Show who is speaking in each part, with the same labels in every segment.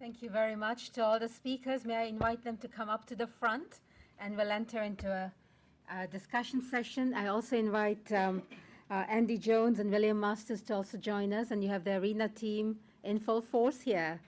Speaker 1: Thank you very much to all the speakers. May I invite them to come up to the front, and we'll enter into a discussion session. I also invite Andy Jones and William Masters to also join us, and you have the arena team in full force here.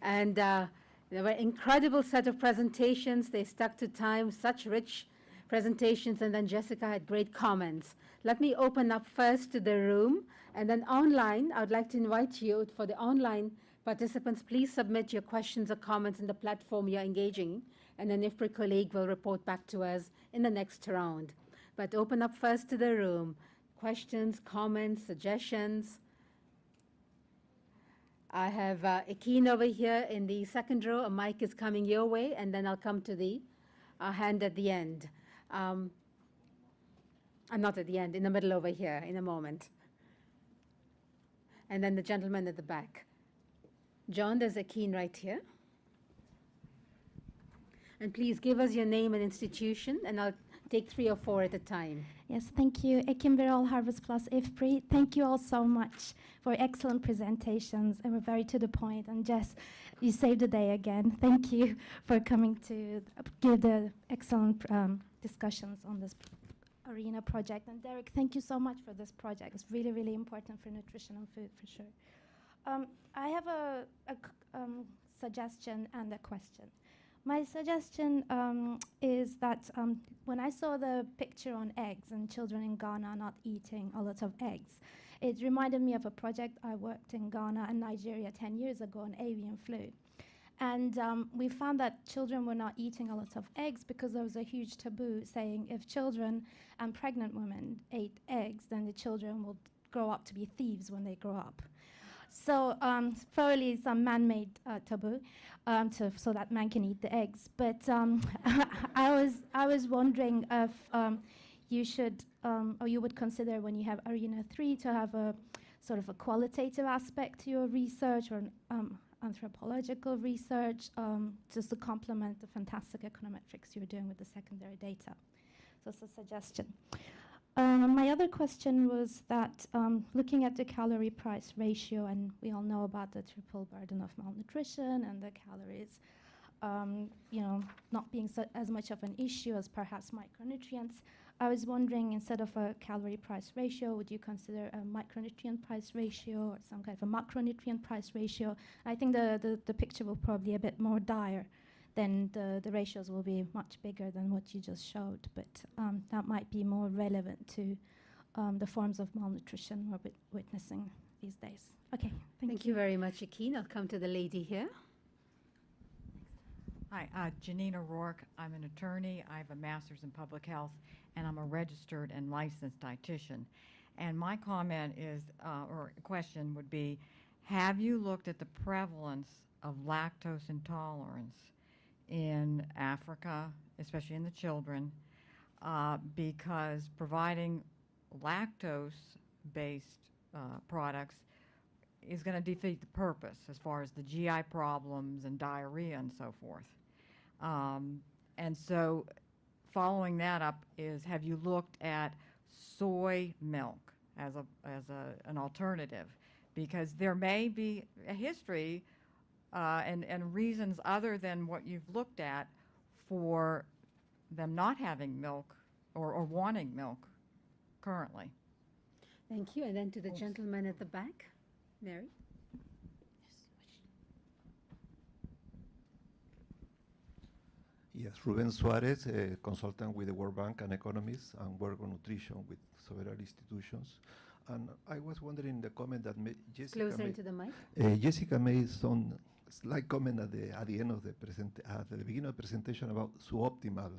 Speaker 1: And there were incredible set of presentations. They stuck to time, such rich presentations, and then Jessica had great comments. Let me open up first to the room, and then online, I would like to invite you for the online participants, please submit your questions or comments in the platform you're engaging, and an IFPRI colleague will report back to us in the next round. But open up first to the room. Questions, comments, suggestions. I have Akin over here in the second row. A mic is coming your way, and then I'll come to the hand at the end. Not at the end, in the middle over here in a moment. And then the gentleman at the back. John, there's Akin right here. And please give us your name and institution, and I'll take 3 or 4 at a time.
Speaker 2: Yes, thank you. Akin Viral, Harvest Plus IFPRI. Thank you all so much for excellent presentations, and we're very to the point. And Jess, you saved the day again. Thank you for coming to give the excellent discussions on this arena project. And Derek, thank you so much for this project. It's really, really important for nutrition and food, for sure. I have a suggestion and a question. My suggestion is that when I saw the picture on eggs and children in Ghana not eating a lot of eggs, it reminded me of a project I worked in Ghana and Nigeria 10 years ago on avian flu. And we found that children were not eating a lot of eggs because there was a huge taboo saying if children and pregnant women ate eggs, then the children will grow up to be thieves when they grow up. So probably some man-made taboo so that man can eat the eggs. But I was wondering if you should or you would consider when you have Arena 3 to have a sort of a qualitative aspect to your research or anthropological research just to complement the fantastic econometrics you're doing with the secondary data. So it's a suggestion. My other question was that looking at the calorie-price ratio, and we all know about the triple burden of malnutrition and the calories, not being as much of an issue as perhaps micronutrients. I was wondering, instead of a calorie-price ratio, would you consider a micronutrient price ratio or some kind of a macronutrient price ratio? I think the picture will probably be a bit more dire. Then the ratios will be much bigger than what you just showed. But that might be more relevant to the forms of malnutrition we're witnessing these days. Okay,
Speaker 1: thank you very much, Akin. I'll come to the lady here.
Speaker 3: Hi, Janine O'Rourke. I'm an attorney. I have a master's in public health, and I'm a registered and licensed dietitian. And my comment is, or question would be, have you looked at the prevalence of lactose intolerance in Africa, especially in the children, because providing lactose-based products is going to defeat the purpose as far as the GI problems and diarrhea and so forth. And so following that up is, have you looked at soy milk as an alternative? Because there may be a history and reasons other than what you've looked at for them not having milk or wanting milk currently.
Speaker 1: Thank you. And then to the gentleman at the back, Mary.
Speaker 4: Yes, Ruben Suarez, a consultant with the World Bank and economist, and work on nutrition with several institutions. And I was wondering the comment that Jessica
Speaker 1: Closer
Speaker 4: made.
Speaker 1: into the mic.
Speaker 4: Jessica made some slight comment at the end of the at the beginning of the presentation about suboptimal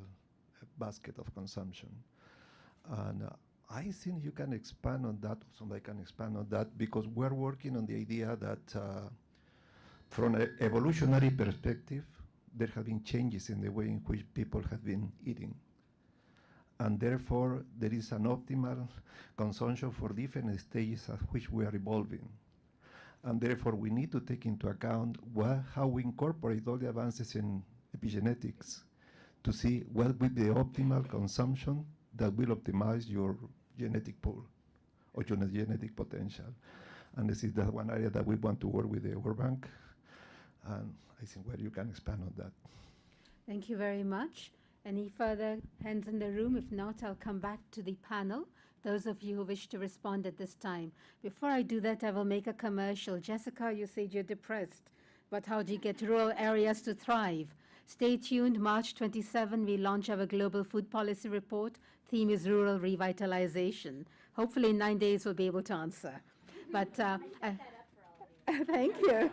Speaker 4: basket of consumption, and I think you can expand on that. Somebody can expand on that because we're working on the idea that from an evolutionary perspective, there have been changes in the way in which people have been eating. And therefore, there is an optimal consumption for different stages at which we are evolving. And therefore, we need to take into account how we incorporate all the advances in epigenetics to see what will be the optimal consumption that will optimize your genetic pool or your genetic potential. And this is the one area that we want to work with the World Bank And I think you can expand on that.
Speaker 1: Thank you very much. Any further hands in the room? If not, I'll come back to the panel, those of you who wish to respond at this time. Before I do that, I will make a commercial. Jessica, you said you're depressed, but how do you get rural areas to thrive? Stay tuned. March 27, we launch our Global Food Policy Report. Theme is Rural Revitalization. Hopefully in 9 days we'll be able to answer. But thank you.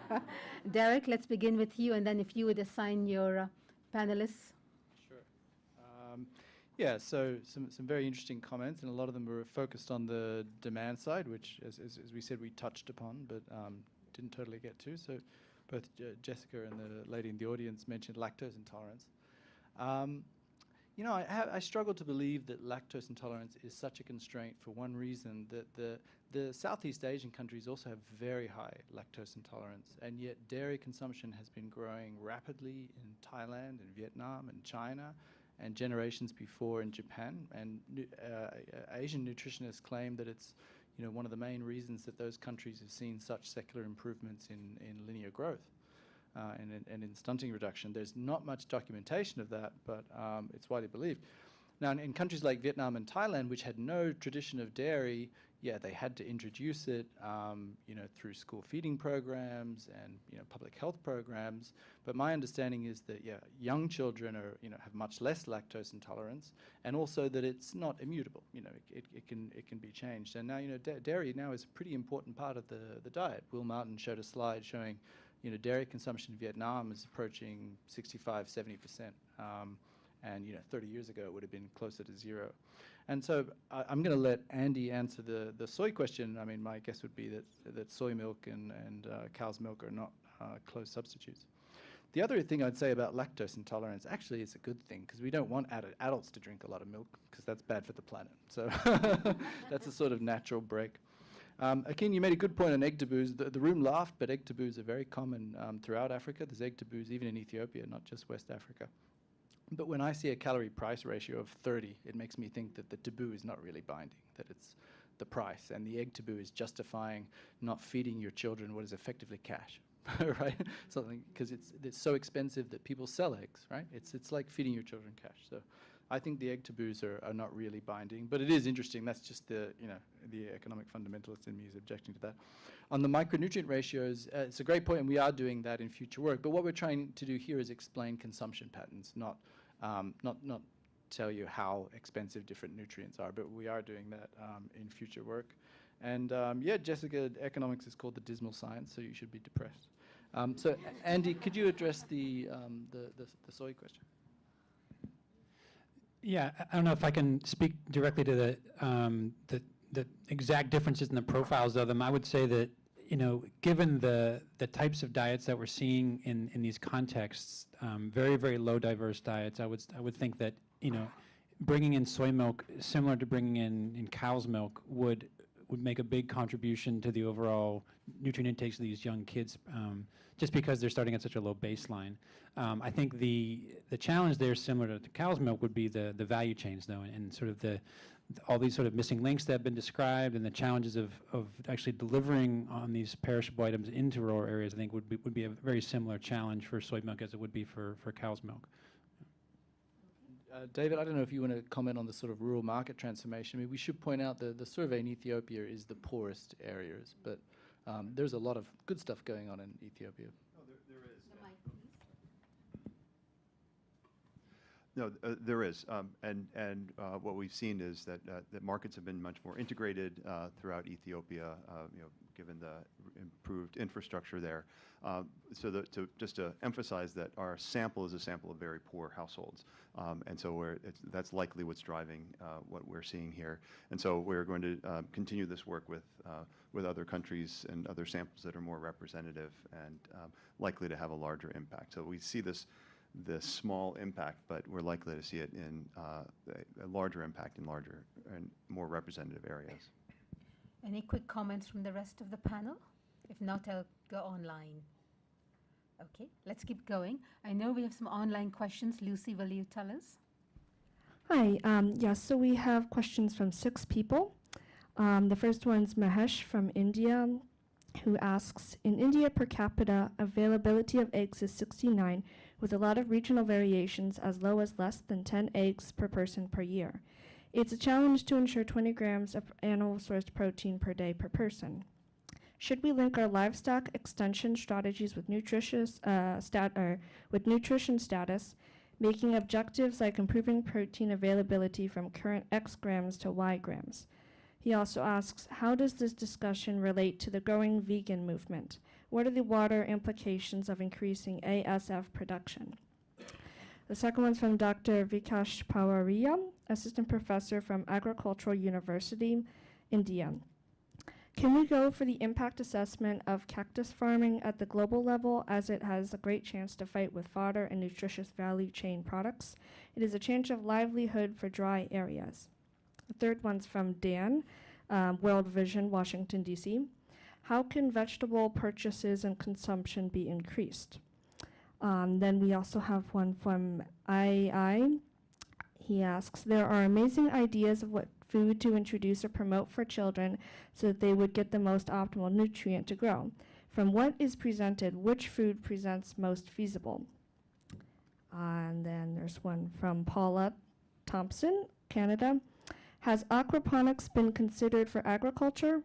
Speaker 1: Derek, let's begin with you, and then if you would assign your panelists.
Speaker 5: Sure. Yeah, so some very interesting comments, and a lot of them were focused on the demand side, which, as we said, we touched upon, but didn't totally get to. So both Jessica and the lady in the audience mentioned lactose intolerance. You know, I struggle to believe that lactose intolerance is such a constraint for one reason, that the Southeast Asian countries also have very high lactose intolerance, and yet dairy consumption has been growing rapidly in Thailand and Vietnam and China, and generations before in Japan. And Asian nutritionists claim that it's, you know, one of the main reasons that those countries have seen such secular improvements in linear growth. And in stunting reduction. There's not much documentation of that, but it's widely believed. Now, in countries like Vietnam and Thailand, which had no tradition of dairy, yeah, they had to introduce it, you know, through school feeding programs and, you know, public health programs. But my understanding is that, yeah, young children are, you know, have much less lactose intolerance, and also that it's not immutable. You know, it can be changed. And now, you know, dairy now is a pretty important part of the diet. Will Martin showed a slide showing, you know, dairy consumption in Vietnam is approaching 65–70%, and you know, 30 years ago it would have been closer to zero. And so I'm going to let Andy answer the soy question. I mean, my guess would be that soy milk and cow's milk are not close substitutes. The other thing I'd say about lactose intolerance, actually, is a good thing, because we don't want adults to drink a lot of milk, because that's bad for the planet. So that's a sort of natural break. Akin, you made a good point on egg taboos. The room laughed, but egg taboos are very common throughout Africa. There's egg taboos even in Ethiopia, not just West Africa. But when I see a calorie price ratio of 30, it makes me think that the taboo is not really binding, that it's the price. And the egg taboo is justifying not feeding your children what is effectively cash, right? Something, because it's so expensive that people sell eggs, right? It's like feeding your children cash. So I think the egg taboos are not really binding, but it is interesting. That's just the economic fundamentalist in me is objecting to that. On the micronutrient ratios, it's a great point, and we are doing that in future work. But what we're trying to do here is explain consumption patterns, not tell you how expensive different nutrients are. But we are doing that in future work. And yeah, Jessica, economics is called the dismal science, so you should be depressed. So Andy, could you address the soy question?
Speaker 6: Yeah, I don't know if I can speak directly to the exact differences in the profiles of them. I would say that, you know, given the types of diets that we're seeing in these contexts, very, very low diverse diets, I would think that, you know, bringing in soy milk, similar to bringing in cow's milk, would make a big contribution to the overall nutrient intakes of these young kids, just because they're starting at such a low baseline. I think the challenge there, similar to cow's milk, would be the value chains, though, and sort of all these sort of missing links that have been described, and the challenges of actually delivering on these perishable items into rural areas. I think would be a very similar challenge for soy milk as it would be for cow's milk.
Speaker 5: David, I don't know if you want to comment on the sort of rural market transformation. I mean, we should point out the survey in Ethiopia is the poorest areas, but there's a lot of good stuff going on in Ethiopia.
Speaker 7: Oh, there is. No, there is, and what we've seen is that markets have been much more integrated throughout Ethiopia, you know, given the improved infrastructure there. So just to emphasize that our sample is a sample of very poor households, and so that's likely what's driving what we're seeing here. And so we're going to continue this work with other countries and other samples that are more representative and likely to have a larger impact. So we see this small impact, but we're likely to see it in a larger impact in larger and more representative areas.
Speaker 1: Any quick comments from the rest of the panel? If not, I'll go online. Okay, let's keep going. I know we have some online questions. Lucy, will you tell us?
Speaker 8: Hi, yes, so we have questions from 6 people. The first one's Mahesh from India. who asks, in India per capita, availability of eggs is 69, with a lot of regional variations as low as less than 10 eggs per person per year. It's a challenge to ensure 20 grams of animal sourced protein per day per person. Should we link our livestock extension strategies with nutrition status, making objectives like improving protein availability from current X grams to Y grams? He also asks, how does this discussion relate to the growing vegan movement? What are the wider implications of increasing ASF production? The second one's from Dr. Vikash Pawaria, assistant professor from Agricultural University, India. Can we go for the impact assessment of cactus farming at the global level, as it has a great chance to fight with fodder and nutritious value chain products? It is a change of livelihood for dry areas. The third one's from Dan, World Vision, Washington, D.C. How can vegetable purchases and consumption be increased? Then we also have one from II. He asks, there are amazing ideas of what food to introduce or promote for children so that they would get the most optimal nutrient to grow. From what is presented, which food presents most feasible? And then there's one from Paula Thompson, Canada. Has aquaponics been considered for agriculture?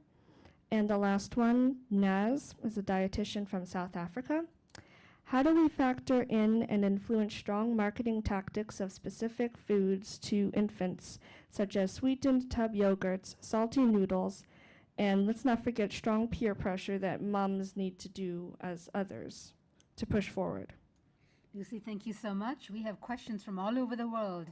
Speaker 8: And the last one, Naz, is a dietitian from South Africa. How do we factor in and influence strong marketing tactics of specific foods to infants, such as sweetened tub yogurts, salty noodles, and let's not forget strong peer pressure that moms need to do as others to push forward?
Speaker 1: Lucy, thank you so much. We have questions from all over the world,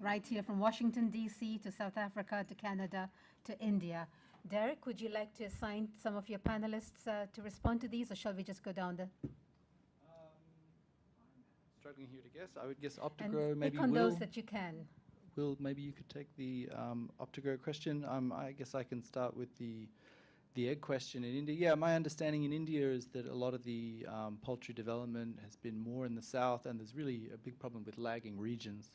Speaker 1: right here from Washington, D.C. to South Africa to Canada to India. Derek, would you like to assign some of your panelists to respond to these, or shall we just go down the...
Speaker 5: Struggling here to guess. I would guess
Speaker 1: and
Speaker 5: Optigrow, maybe
Speaker 1: pick on
Speaker 5: Will.
Speaker 1: those that you can.
Speaker 5: Will, maybe you could take the Optigrow question. I guess I can start with the egg question in India. Yeah, my understanding in India is that a lot of the poultry development has been more in the south, and there's really a big problem with lagging regions.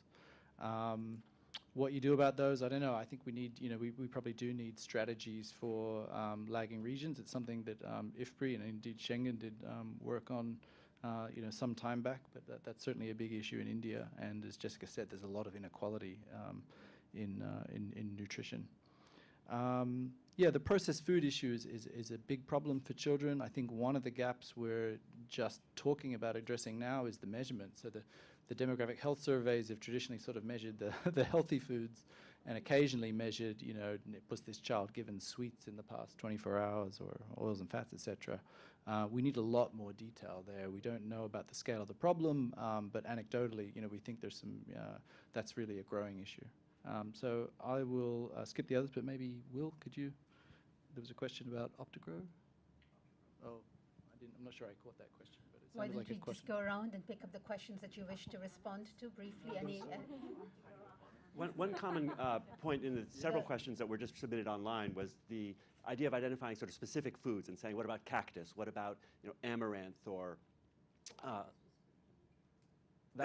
Speaker 5: What you do about those, I don't know. I think we need, we probably do need strategies for lagging regions. It's something that IFPRI and indeed Schengen did work on some time back, but that's certainly a big issue in India. And as Jessica said, there's a lot of inequality in nutrition. Yeah, the processed food issue is a big problem for children. I think one of the gaps we're just talking about addressing now is the measurement. So the demographic health surveys have traditionally sort of measured the healthy foods and occasionally measured, was this child given sweets in the past 24 hours or oils and fats, etc. We need a lot more detail there. We don't know about the scale of the problem, but anecdotally, we think there's some, that's really a growing issue. So I will skip the others, but maybe Will, there was a question about Optigrow? Oh, I'm not sure I caught that question, but it
Speaker 1: Why
Speaker 5: sounded
Speaker 1: don't
Speaker 5: like a
Speaker 1: we
Speaker 5: question.
Speaker 1: just go around and pick up the questions that you wish to respond to briefly?
Speaker 9: One common point in the several questions that were just submitted online was the idea of identifying sort of specific foods and saying, what about cactus? What about amaranth or that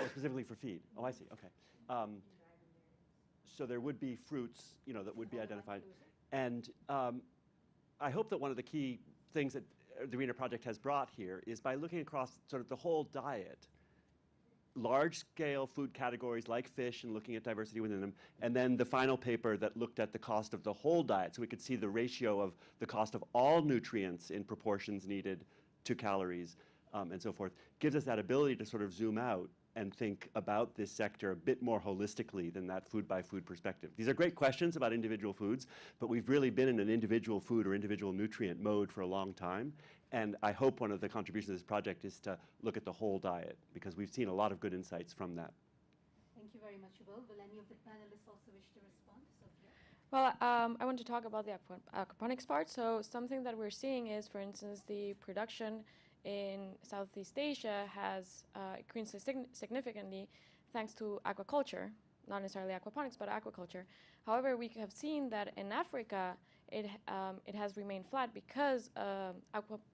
Speaker 9: was specifically for feed. Oh, I see. Okay. So there would be fruits, that would be identified, and I hope that one of the key things that the Arena Project has brought here is by looking across sort of the whole diet, large-scale food categories like fish and looking at diversity within them, and then the final paper that looked at the cost of the whole diet, so we could see the ratio of the cost of all nutrients in proportions needed to calories and so forth, gives us that ability to sort of zoom out and think about this sector a bit more holistically than that food-by-food perspective. These are great questions about individual foods, but we've really been in an individual food or individual nutrient mode for a long time. And I hope one of the contributions of this project is to look at the whole diet, because we've seen a lot of good insights from that.
Speaker 1: Thank you very much, Will. Will any of the panelists also wish to respond? Sophia?
Speaker 10: Well, I want to talk about the aquaponics part. So something that we're seeing is, for instance, the production in Southeast Asia has increased significantly thanks to aquaculture, not necessarily aquaponics, but aquaculture. However, we have seen that in Africa, it has remained flat because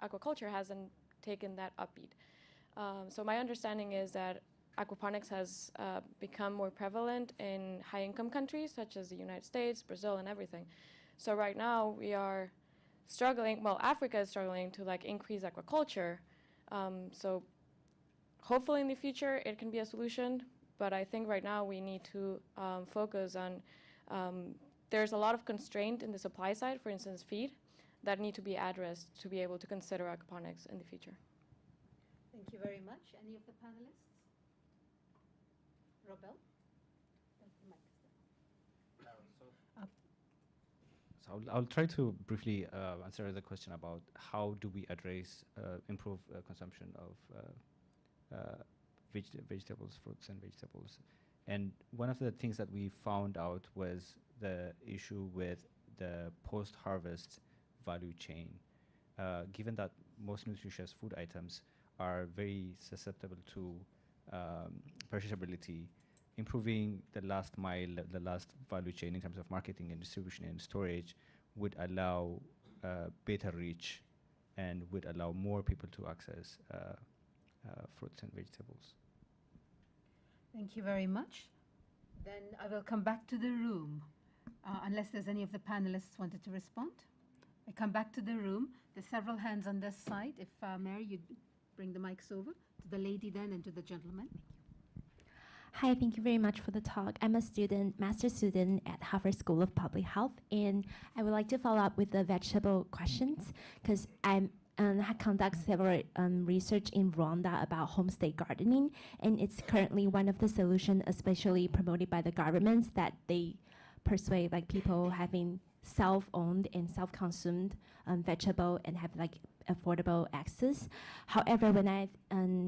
Speaker 10: aquaculture hasn't taken that upbeat. So my understanding is that aquaponics has become more prevalent in high-income countries such as the United States, Brazil, and everything. So right now we are struggling. Well, Africa is struggling to like increase aquaculture. So hopefully in the future it can be a solution. But I think right now we need to focus on. There's a lot of constraint in the supply side, for instance, feed, that need to be addressed to be able to consider aquaponics in the future.
Speaker 1: Thank you very much. Any of the panelists? Robel?
Speaker 11: So I'll try to briefly answer the question about how do we address, improve consumption of vegetables, fruits and vegetables. And one of the things that we found out was the issue with the post-harvest value chain. Given that most nutritious food items are very susceptible to perishability, improving the last mile, the last value chain in terms of marketing and distribution and storage would allow better reach and would allow more people to access fruits and vegetables.
Speaker 1: Thank you very much. Then I will come back to the room, unless there's any of the panelists wanted to respond. I come back to the room. There's several hands on this side. If Mary, you'd bring the mics over to the lady then and to the gentleman.
Speaker 12: Hi, thank you very much for the talk. I'm a student, master's student at Harvard School of Public Health, and I would like to follow up with the vegetable questions because I conduct several research in Rwanda about homestay gardening, and it's currently one of the solutions, especially promoted by the governments, that they persuade like people having self-owned and self-consumed vegetable and have like affordable access. However, when I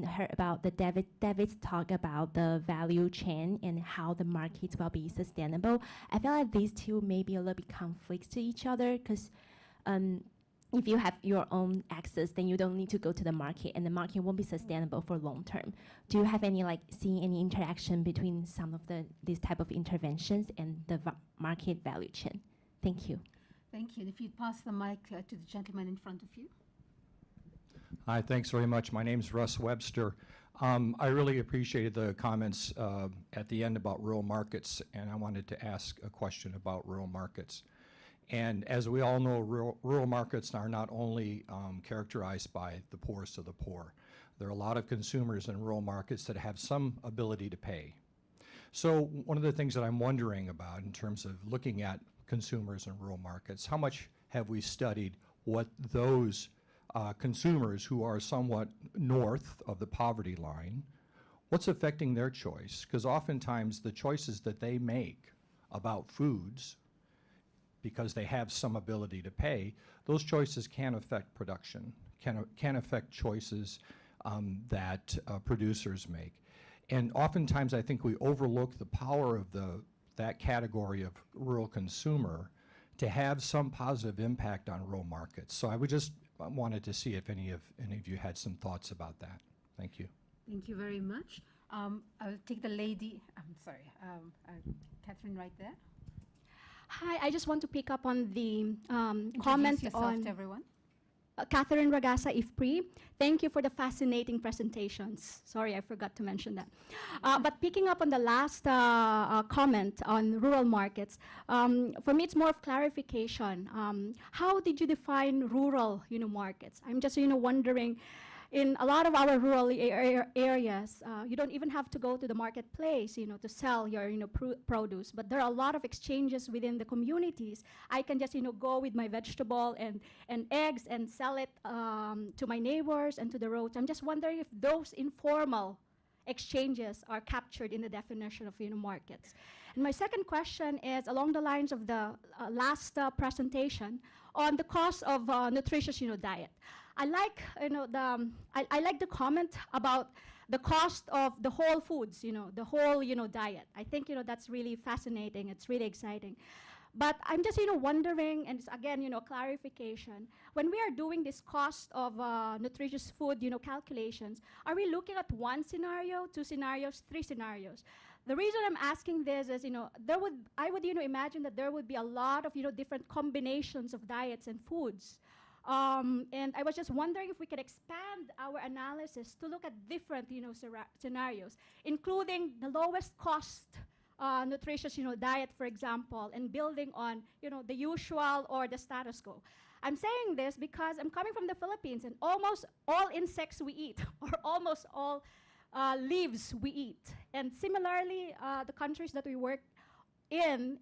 Speaker 12: heard about the David's talk about the value chain and how the markets will be sustainable, I feel like these two may be a little bit conflicts to each other because if you have your own access, then you don't need to go to the market, and the market won't be sustainable for long term. Do you have any seeing any interaction between some of these type of interventions and the market value chain? Thank you.
Speaker 1: Thank you. And if you'd pass the mic to the gentleman in front of you.
Speaker 13: Hi, thanks very much. My name's Russ Webster. I really appreciated the comments at the end about rural markets, and I wanted to ask a question about rural markets. And as we all know, rural markets are not only characterized by the poorest of the poor. There are a lot of consumers in rural markets that have some ability to pay. So one of the things that I'm wondering about in terms of looking at consumers in rural markets, how much have we studied what those consumers who are somewhat north of the poverty line, what's affecting their choice? Because oftentimes the choices that they make about foods, because they have some ability to pay, those choices can affect production, can affect choices that producers make. And oftentimes I think we overlook the power of that category of rural consumer to have some positive impact on rural markets. So I would just wanted to see if any of you had some thoughts about that. Thank you.
Speaker 1: Thank you very much. I'll take the lady, I'm sorry, Catherine right there.
Speaker 14: Hi, I just want to pick up on the
Speaker 1: Introduce
Speaker 14: comment
Speaker 1: yourself
Speaker 14: on
Speaker 1: to everyone.
Speaker 14: Catherine Ragasa, IFPRI. Thank you for the fascinating presentations. Sorry, I forgot to mention that. But picking up on the last comment on rural markets, for me it's more of clarification. How did you define rural, markets? I'm just, wondering. In a lot of our rural areas, you don't even have to go to the marketplace, to sell your, produce. But there are a lot of exchanges within the communities. I can just, go with my vegetable and eggs and sell it to my neighbors and to the roads. I'm just wondering if those informal exchanges are captured in the definition of, markets. And my second question is along the lines of the last presentation on the cost of nutritious, diet. I like, I like the comment about the cost of the whole foods, the whole, diet. I think, that's really fascinating. It's really exciting. But I'm just, wondering, and it's again, clarification. When we are doing this cost of nutritious food, calculations, are we looking at one scenario, two scenarios, three scenarios? The reason I'm asking this is, I would, imagine that there would be a lot of, different combinations of diets and foods. And I was just wondering if we could expand our analysis to look at different, scenarios, including the lowest cost nutritious, diet, for example, and building on, the usual or the status quo. I'm saying this because I'm coming from the Philippines, and almost all insects we eat, or almost all leaves we eat. And similarly, the countries that we work in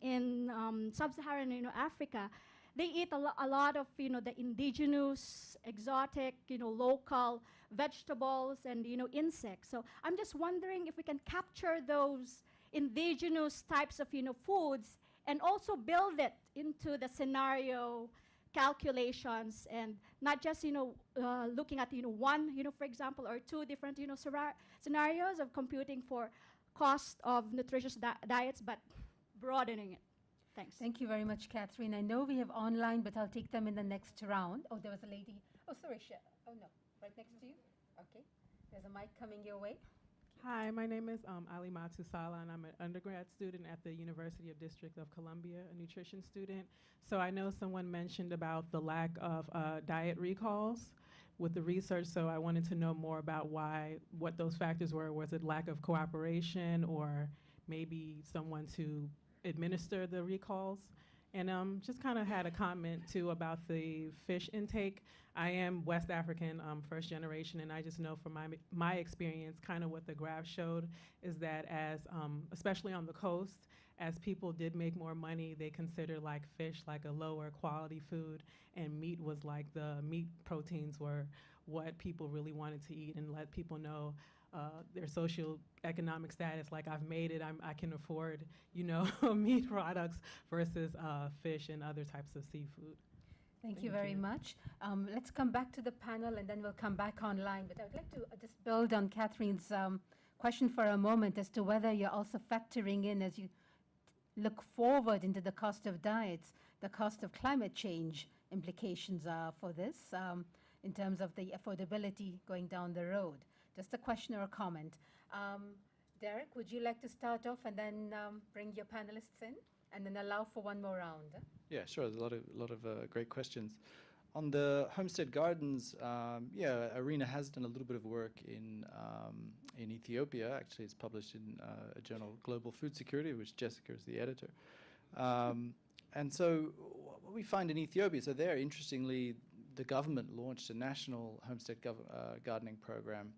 Speaker 14: sub-Saharan Africa, they eat a lot of the indigenous, exotic, local vegetables and insects. So I'm just wondering if we can capture those indigenous types of foods and also build it into the scenario calculations, and not just looking at one for example, or two different scenarios of computing for cost of nutritious diets, but broadening it. Thanks.
Speaker 1: Thank you very much, Catherine. I know we have online, but I'll take them in the next round. Oh, there was a lady. Oh, sorry, oh no, right next to you. Okay, there's a mic coming your way.
Speaker 15: Hi, my name is Ali Matusala, and I'm an undergrad student at the University of District of Columbia, a nutrition student. So I know someone mentioned about the lack of diet recalls with the research, so I wanted to know more about what those factors were. Was it lack of cooperation, or maybe someone to administer the recalls? And just kind of had a comment too about the fish intake. I am West African, first generation, and I just know from my experience, kind of what the graph showed is that as, especially on the coast, as people did make more money, they consider like fish like a lower quality food, and meat was like the meat proteins were what people really wanted to eat, and let people know their socioeconomic status, like I've made it, I can afford, meat products versus fish and other types of seafood.
Speaker 1: Thank you very much. Let's come back to the panel, and then we'll come back online. But I'd like to just build on Catherine's question for a moment as to whether you're also factoring in, as you look forward into the cost of diets, the cost of climate change implications for this in terms of the affordability going down the road. Just a question or a comment. Derek, would you like to start off and then bring your panelists in, and then allow for one more round?
Speaker 5: Yeah, sure. There's a lot of great questions. On the homestead gardens, yeah, IRINA has done a little bit of work in Ethiopia. Actually, it's published in a journal, Global Food Security, which Jessica is the editor. And so what we find in Ethiopia, so there, interestingly, the government launched a national homestead gardening program.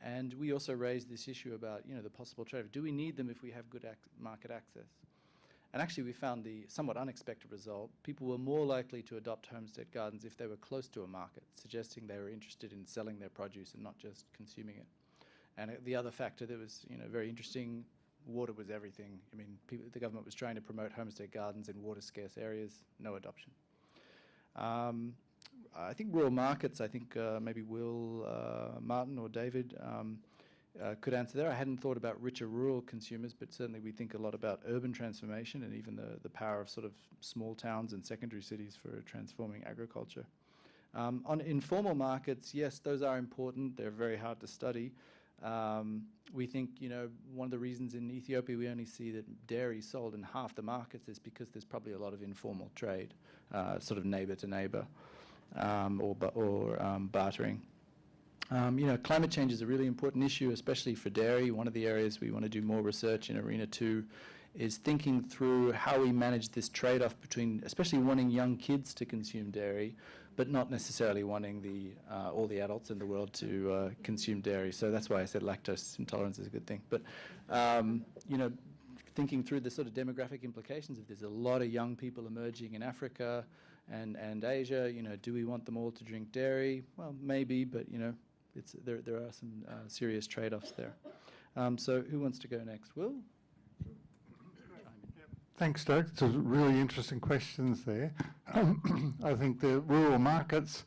Speaker 5: And we also raised this issue about, the possible trade-off. Do we need them if we have good market access? And actually, we found the somewhat unexpected result. People were more likely to adopt homestead gardens if they were close to a market, suggesting they were interested in selling their produce and not just consuming it. And the other factor that was, very interesting, water was everything. I mean, the government was trying to promote homestead gardens in water-scarce areas, no adoption. I think rural markets, maybe Will, Martin or David could answer there. I hadn't thought about richer rural consumers, but certainly we think a lot about urban transformation and even the power of sort of small towns and secondary cities for transforming agriculture. On informal markets, yes, those are important. They're very hard to study. We think, one of the reasons in Ethiopia we only see that dairy sold in half the markets is because there's probably a lot of informal trade, sort of neighbor to neighbor. Or bartering. Climate change is a really important issue, especially for dairy. One of the areas we want to do more research in IRINA 2 is thinking through how we manage this trade-off between, especially wanting young kids to consume dairy, but not necessarily wanting all the adults in the world to consume dairy. So that's why I said lactose intolerance is a good thing. But thinking through the sort of demographic implications, if there's a lot of young people emerging in Africa and Asia, do we want them all to drink dairy? Well, maybe, but there are some serious trade-offs there. So who wants to go next? Will?
Speaker 16: Thanks, Doug. It's really interesting questions there. I think the rural markets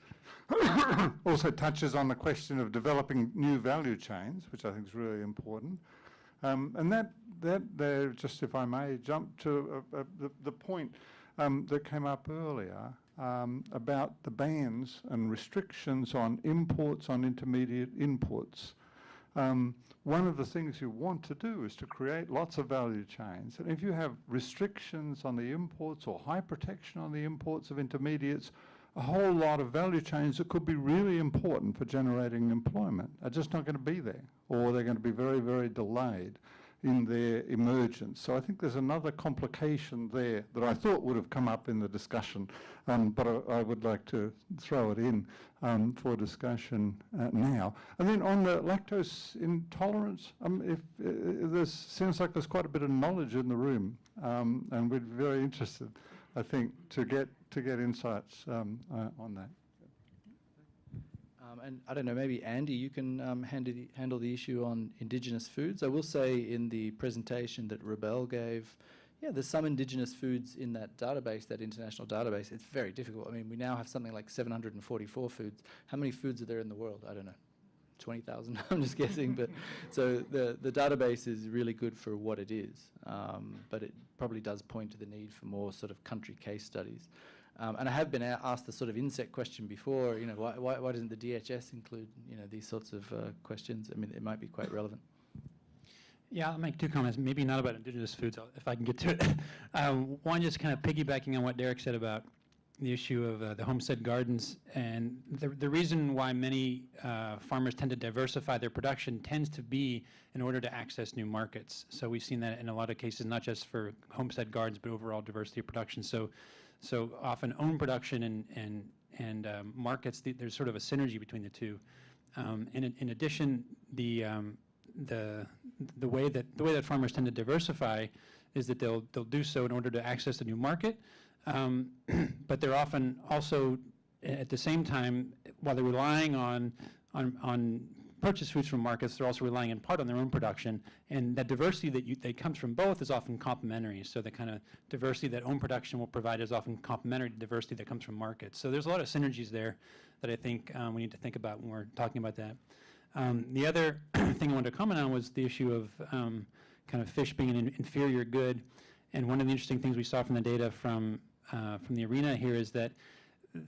Speaker 16: also touches on the question of developing new value chains, which I think is really important. And that there, just if I may, jump to the point that came up earlier about the bans and restrictions on imports on intermediate inputs. One of the things you want to do is to create lots of value chains. And if you have restrictions on the imports or high protection on the imports of intermediates, a whole lot of value chains that could be really important for generating employment are just not going to be there, or they're going to be very, very delayed. in their emergence. So I think there's another complication there that I thought would have come up in the discussion, but I would like to throw it in for discussion now. And then on the lactose intolerance, if this seems like there's quite a bit of knowledge in the room, and we'd be very interested, I think, to get insights on that.
Speaker 5: And I don't know, maybe Andy, you can handle the issue on indigenous foods. I will say in the presentation that Rebel gave, yeah, there's some indigenous foods in that database, that international database. It's very difficult. I mean, we now have something like 744 foods. How many foods are there in the world? I don't know, 20,000, I'm just guessing. But so the database is really good for what it is, but it probably does point to the need for more sort of country case studies. And I have been asked the sort of insect question before, you know, why doesn't the DHS include, you know, these sorts of questions? I mean, it might be quite relevant.
Speaker 6: Yeah, I'll make two comments, maybe not about indigenous foods, if I can get to it. One, just kind of piggybacking on what Derek said about the issue of the homestead gardens. And the reason why many farmers tend to diversify their production tends to be in order to access new markets. So we've seen that in a lot of cases, not just for homestead gardens, but overall diversity of production. So often own production and markets, there's sort of a synergy between the two. In addition, the way that farmers tend to diversify is that they'll do so in order to access a new market, but they're often also at the same time, while they're relying on purchase foods from markets, they're also relying in part on their own production, and that diversity that comes from both is often complementary. So the kind of diversity that own production will provide is often complementary to diversity that comes from markets. So there's a lot of synergies there that I think we need to think about when we're talking about that. The other thing I wanted to comment on was the issue of kind of fish being an inferior good, and one of the interesting things we saw from the data from the arena here is that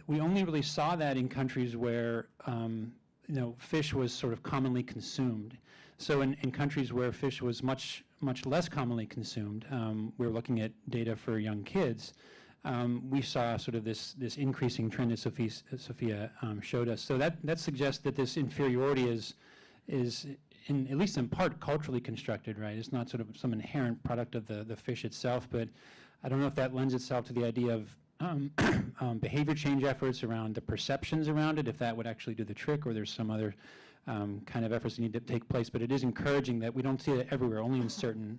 Speaker 6: we only really saw that in countries where you know, fish was sort of commonly consumed. So in countries where fish was much less commonly consumed, we were looking at data for young kids, we saw sort of this increasing trend that Sophia showed us. So that suggests that this inferiority is at least in part culturally constructed, right? It's not sort of some inherent product of the fish itself, but I don't know if that lends itself to the idea of behavior change efforts around the perceptions around it, if that would actually do the trick, or there's some other kind of efforts that need to take place. But it is encouraging that we don't see it everywhere, only in certain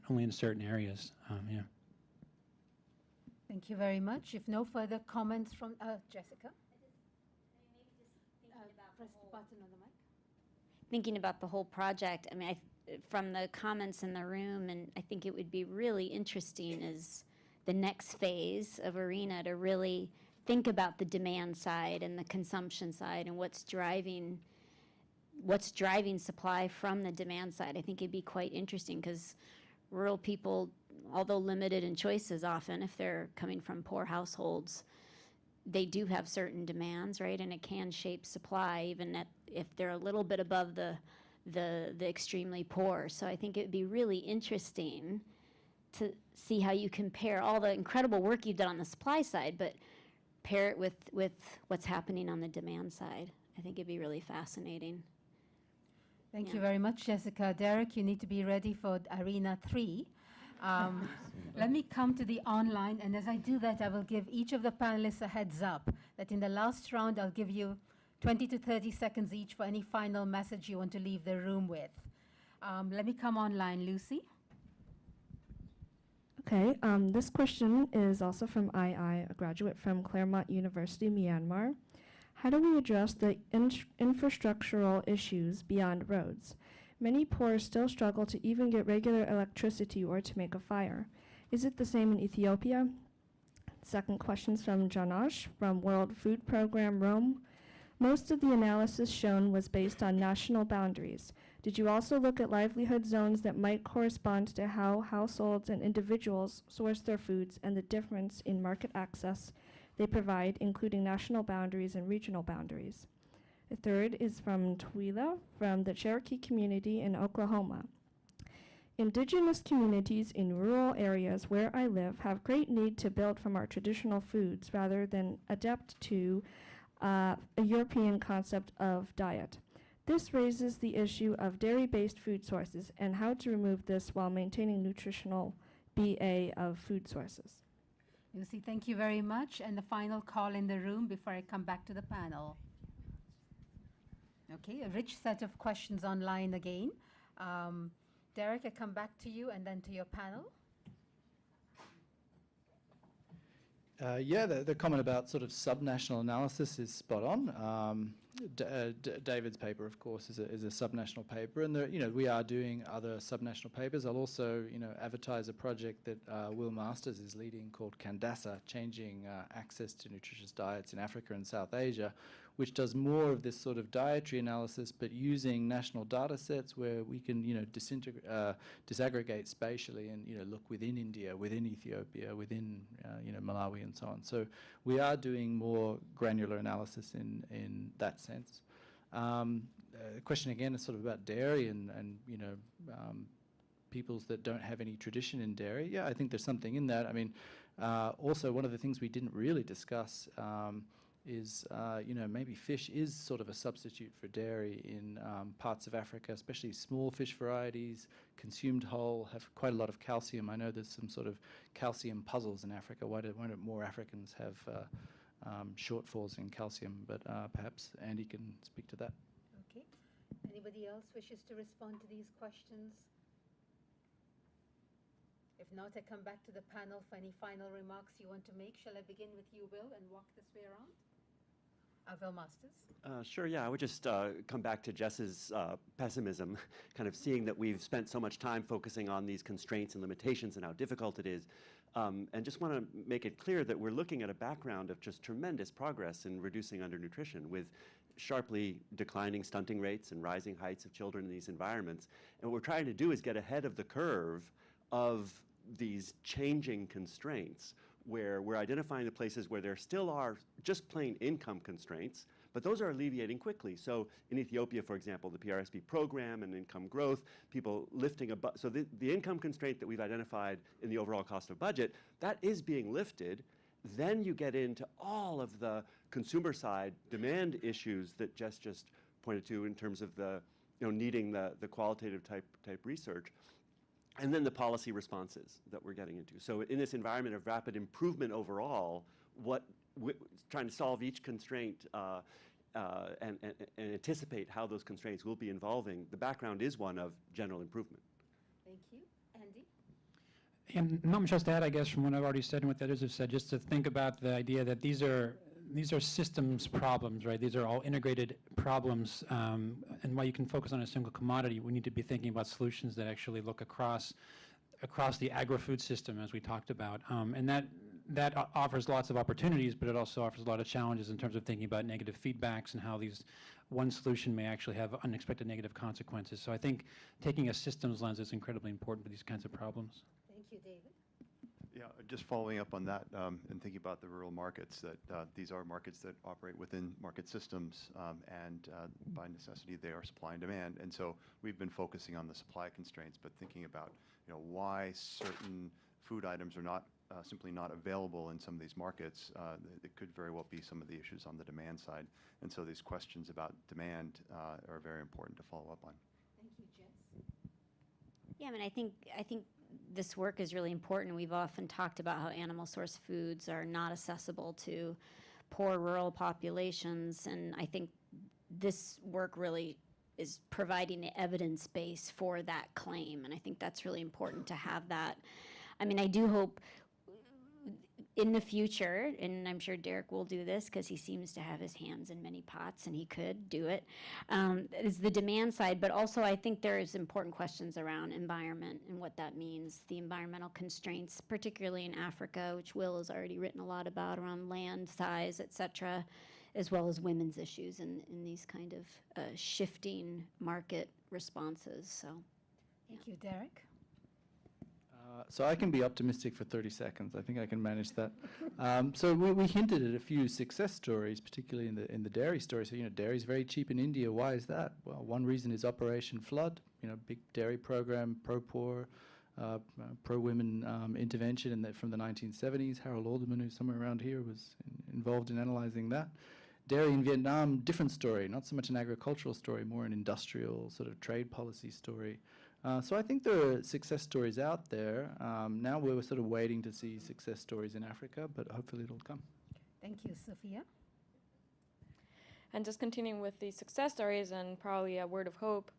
Speaker 6: areas. Yeah.
Speaker 1: Thank you very much. If no further comments from Jessica. Press the button on the mic.
Speaker 17: Thinking about the whole project, I mean, from the comments in the room, and I think it would be really interesting is the next phase of ARENA to really think about the demand side and the consumption side and what's driving supply from the demand side. I think it'd be quite interesting because rural people, although limited in choices often, if they're coming from poor households, they do have certain demands, right? And it can shape supply even if they're a little bit above the extremely poor. So I think it'd be really interesting to see how you compare all the incredible work you've done on the supply side, but pair it with what's happening on the demand side. I think it'd be really fascinating.
Speaker 1: Thank you very much, Jessica. Derek, you need to be ready for ARENA 3. Let me come to the online, and as I do that, I will give each of the panelists a heads up that in the last round, I'll give you 20 to 30 seconds each for any final message you want to leave the room with. Let me come online, Lucy.
Speaker 8: Okay, this question is also from II, a graduate from Claremont University, Myanmar. How do we address the infrastructural issues beyond roads? Many poor still struggle to even get regular electricity or to make a fire. Is it the same in Ethiopia? Second question is from Janosh from World Food Program, Rome. Most of the analysis shown was based on national boundaries. Did you also look at livelihood zones that might correspond to how households and individuals source their foods and the difference in market access they provide, including national boundaries and regional boundaries? The third is from Twila, from the Cherokee community in Oklahoma. Indigenous communities in rural areas where I live have great need to build from our traditional foods rather than adapt to a European concept of diet. This raises the issue of dairy-based food sources and how to remove this while maintaining nutritional BA of food sources.
Speaker 1: Lucy, thank you very much. And the final call in the room before I come back to the panel. Okay, a rich set of questions online again. Derek, I come back to you and then to your panel.
Speaker 5: Yeah, the comment about sort of subnational analysis is spot on. David's paper, of course, is a subnational paper, and we are doing other subnational papers. I'll also advertise a project that Will Masters is leading called Candasa, Changing Access to Nutritious Diets in Africa and South Asia, which does more of this sort of dietary analysis, but using national data sets where we can disaggregate spatially and look within India, within Ethiopia, within Malawi and so on. So we are doing more granular analysis in that sense. The question again is sort of about dairy and peoples that don't have any tradition in dairy. Yeah, I think there's something in that. I mean, also one of the things we didn't really discuss is maybe fish is sort of a substitute for dairy in parts of Africa, especially small fish varieties, consumed whole, have quite a lot of calcium. I know there's some sort of calcium puzzles in Africa. Why don't more Africans have shortfalls in calcium? But perhaps Andy can speak to that.
Speaker 1: Okay. Anybody else wishes to respond to these questions? If not, I come back to the panel for any final remarks you want to make. Shall I begin with you, Will, and walk this way around? Will Masters.
Speaker 9: Sure, yeah. I would just come back to Jess's pessimism, kind of seeing that we've spent so much time focusing on these constraints and limitations and how difficult it is. And just want to make it clear that we're looking at a background of just tremendous progress in reducing undernutrition with sharply declining stunting rates and rising heights of children in these environments. And what we're trying to do is get ahead of the curve of these changing constraints, where we're identifying the places where there still are just plain income constraints, but those are alleviating quickly. So in Ethiopia, for example, the PRSP program and income growth, people lifting above, so the income constraint that we've identified in the overall cost of budget, that is being lifted. Then you get into all of the consumer side demand issues that Jess just pointed to in terms of the, needing the qualitative type research. And then the policy responses that we're getting into. So in this environment of rapid improvement overall, trying to solve each constraint and anticipate how those constraints will be evolving, the background is one of general improvement.
Speaker 1: Thank you. Andy?
Speaker 6: And not much else to add, I guess, from what I've already said and what the others have said, just to think about the idea that these are systems problems, right? These are all integrated problems, and while you can focus on a single commodity, we need to be thinking about solutions that actually look across the agri-food system, as we talked about, and that offers lots of opportunities, but it also offers a lot of challenges in terms of thinking about negative feedbacks and how one solution may actually have unexpected negative consequences. So I think taking a systems lens is incredibly important for these kinds of problems.
Speaker 1: Thank you, David.
Speaker 7: Yeah, just following up on that and thinking about the rural markets, that these are markets that operate within market systems, and by necessity they are supply and demand. And so we've been focusing on the supply constraints, but thinking about why certain food items are not simply not available in some of these markets. It could very well be some of the issues on the demand side. And so these questions about demand are very important to follow up on.
Speaker 1: Thank you, Jess.
Speaker 17: Yeah, I mean, I think this work is really important. We've often talked about how animal source foods are not accessible to poor rural populations, and I think this work really is providing the evidence base for that claim, and I think that's really important to have that. I mean, I do hope in the future, and I'm sure Derek will do this because he seems to have his hands in many pots and he could do it, is the demand side, but also I think there is important questions around environment and what that means, the environmental constraints, particularly in Africa, which Will has already written a lot about, around land size, et cetera, as well as women's issues in these kind of shifting market responses. So,
Speaker 1: Thank you, Derek.
Speaker 5: So I can be optimistic for 30 seconds. I think I can manage that. So we hinted at a few success stories, particularly in the dairy story. So dairy is very cheap in India. Why is that? Well, one reason is Operation Flood. Big dairy program, pro-poor, pro-women intervention from the 1970s. Harold Alderman, who's somewhere around here, was involved in analyzing that. Dairy in Vietnam, different story, not so much an agricultural story, more an industrial sort of trade policy story. So I think there are success stories out there. Now we're sort of waiting to see success stories in Africa, but hopefully it'll come.
Speaker 1: Thank you, Sophia.
Speaker 10: And just continuing with the success stories and probably a word of hope.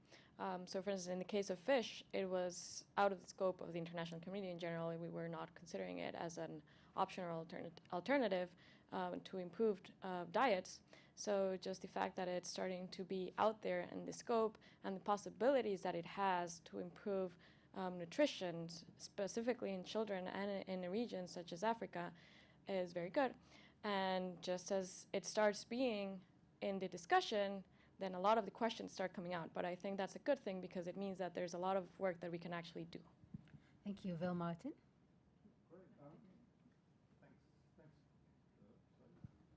Speaker 10: So for instance, in the case of fish, it was out of the scope of the international community in general. We were not considering it as an option or alternative to improved diets. So just the fact that it's starting to be out there in the scope and the possibilities that it has to improve nutrition, specifically in children and in regions such as Africa, is very good. And just as it starts being in the discussion, then a lot of the questions start coming out. But I think that's a good thing because it means that there's a lot of work that we can actually do.
Speaker 1: Thank you, Vil Martin.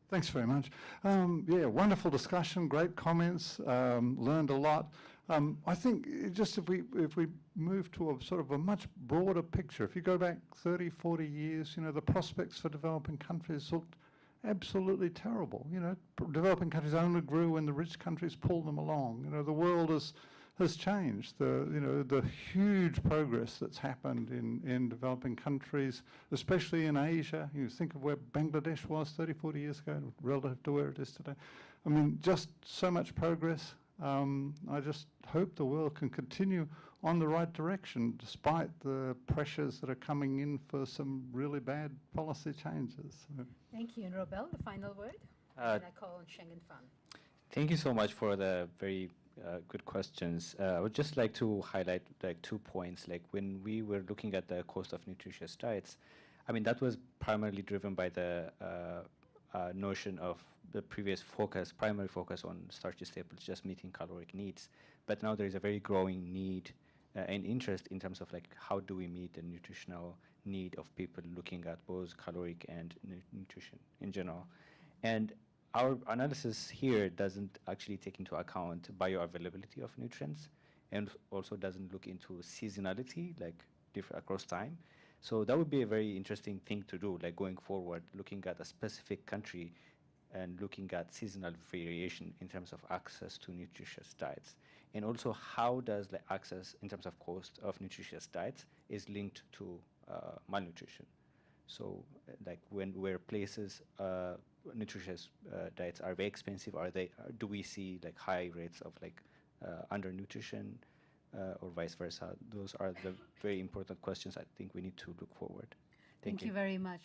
Speaker 16: Thanks very much. Yeah, wonderful discussion, great comments, learned a lot. I think just if we move to a sort of a much broader picture, if you go back 30, 40 years, you know, the prospects for developing countries looked absolutely terrible. You know, developing countries only grew when the rich countries pulled them along. You know, the world has changed. The huge progress that's happened in developing countries, especially in Asia. You think of where Bangladesh was 30, 40 years ago relative to where it is today. I mean, just so much progress. I just hope the world can continue on the right direction despite the pressures that are coming in for some really bad policy changes.
Speaker 1: Thank you. And Robel, the final word? And I call on Schengen Fund.
Speaker 11: Thank you so much for the very good questions. I would just like to highlight like 2 points. Like when we were looking at the cost of nutritious diets, I mean, that was primarily driven by the notion of the previous primary focus on starchy staples, just meeting caloric needs. But now there is a very growing need and interest in terms of like how do we meet the nutritional need of people, looking at both caloric and nutrition in general. And our analysis here doesn't actually take into account bioavailability of nutrients, and also doesn't look into seasonality, like across time. So that would be a very interesting thing to do, like going forward, looking at a specific country and looking at seasonal variation in terms of access to nutritious diets. And also how does the access in terms of cost of nutritious diets is linked to malnutrition. So like where places nutritious diets are very expensive, do we see like high rates of like undernutrition or vice versa? Those are the very important questions I think we need to look forward.
Speaker 1: Thank you very much.